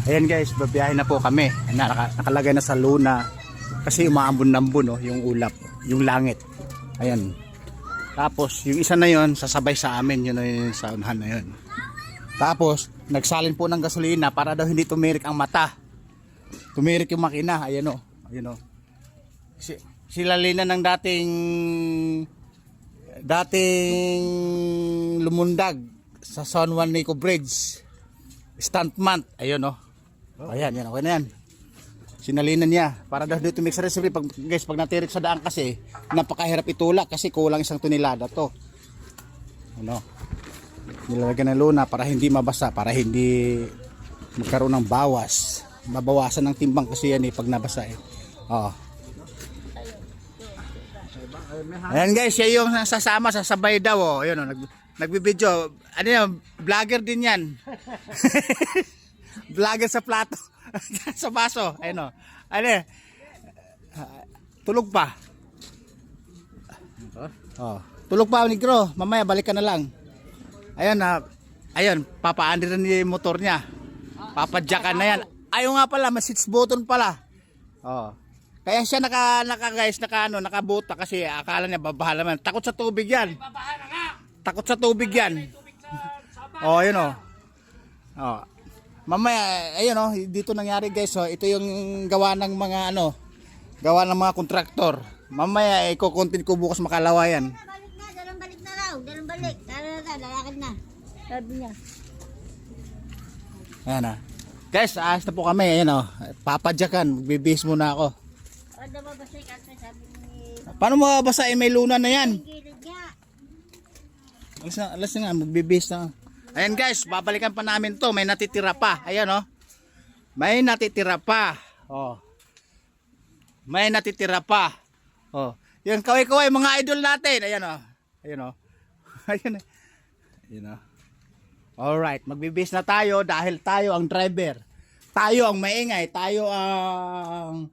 Ayan guys, babiyahin na po kami. Nakalagay na sa luna kasi umaambon-ambon oh, yung ulap, yung langit. Ayan. Tapos yung isa na yon sasabay sa amin, yun na yung sa unahan na yun. Tapos nagsalin po ng gasolina para daw hindi tumirik ang mata. Tumirik yung makina, ayan oh. Ayan oh. Sila lina ng dating lumundag sa San Juan Nico Bridge. Stuntman, ayun oh. Ayan, yan, okay na yan. Sinalinan niya para daw dito mix recipe pag guys, pag natirik sa daan kasi napakahirap itulak kasi kulang 1 tonelada to. Ano? Nilalagyan ng luna para hindi mabasa, para hindi magkaroon ng bawas. Mabawasan ng timbang kasi yan pag nabasa Oh. Ayan guys, siya yung sasama, sasabay daw oh. Ayun oh, nagbibideo. Ano yan, vlogger din yan. Vlogger sa plato. Sa baso. Ayun oh. Ano tulog pa. Oh. Tulog pa, negro. Mamaya balik ka na lang. Ayun ayun, papaandiran niya yung motor niya. Papadyakan na yan. Ayaw nga pala, may switch button pala. Oh. Kaya siya nakabuta kasi akala niya babaha naman. Takot sa tubig yan. Takot sa tubig yan. Oh, ayun oh. Oh. Mamaya, ayun oh, dito nangyari guys oh. Ito yung gawa ng mga gawa ng mga kontraktor. Mamaya iko-content ko bukas makalawa yan. Balik na raw. Dalang balik. Lalakad na. Sabi niya. Ayan ah. Guys, ayos na po kami. Ayan oh. Papadyakan. Magbibihis muna ako. Paano mababasahin? May luna na yan. Alas na nga, magbibihis na. Ayan guys, babalikan pa namin to. May natitira pa. Ayan oh. May natitira pa. Oh. May natitira pa. Oh. Yan, kaway-kaway mga idol natin. Ayan oh. Ayan oh. Ayan. Ayan oh. Alright, magbibihis na tayo dahil tayo ang driver. Tayo ang maingay. Tayo ang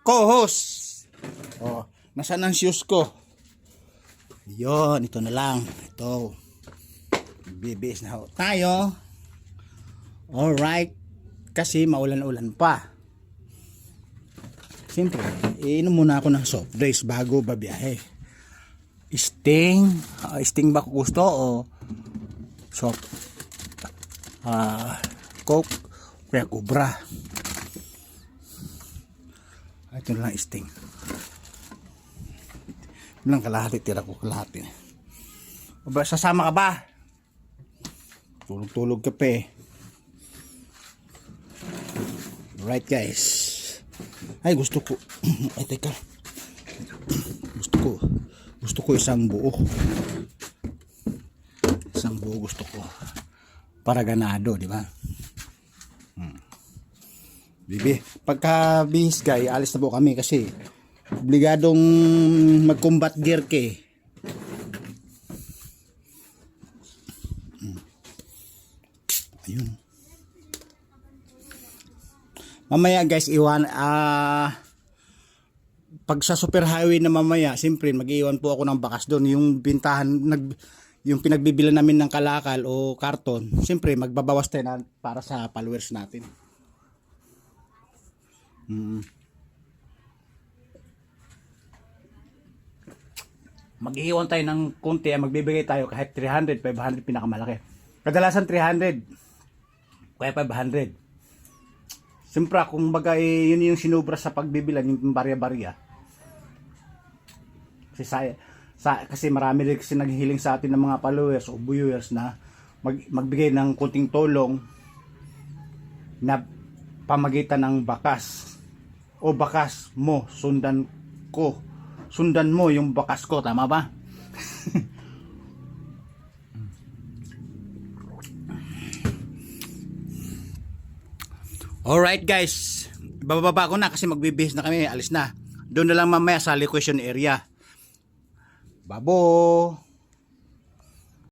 co-host. Oh, nasaan ang shoes ko? Yon, ito na lang. Ito. Bibis na tayo. Alright. Kasi maulan-ulan pa. Siyempre, iinom muna ako ng soft drinks bago babiyahe. Sting. Sting ba gusto o soft? Coke. Kaya Cobra. Ito na lang Sting. Bilang kalahati, tira ko kalahati. Sasama ka ba? Tulog-tulog ka pa Right guys. Ay gusto ko. Ay teka. Gusto ko isang buo. Isang buo gusto ko. Para ganado, di ba? Bibi, pagka bihis guy, alis na po kami kasi obligadong mag-combat gear ke. Ayun. Mamaya guys, pag sa super highway na mamaya, siyempre mag-iwan po ako ng bakas doon. Yung bintahan, yung pinagbibilan namin ng kalakal o karton, siyempre magbabawas tayo para sa followers natin. Mag-iwan tayo ng konti, magbibigay tayo kahit 300, 500 pinakamalaki. Kadalasan 300, kaya 500. Siyempre kung bagay yun yung sinubra sa pagbibilan, yung barya-barya. Kasi marami rin kasi naghihiling sa atin ng mga followers o viewers na magbigay ng kunting tulong na pamagitan ng bakas. O bakas mo, sundan ko. Sundan mo yung bakas ko, tama ba? Alright guys, bababa ko na kasi magbibihis na kami, alis na. Doon na lang mamaya sa liquidation area. Babo!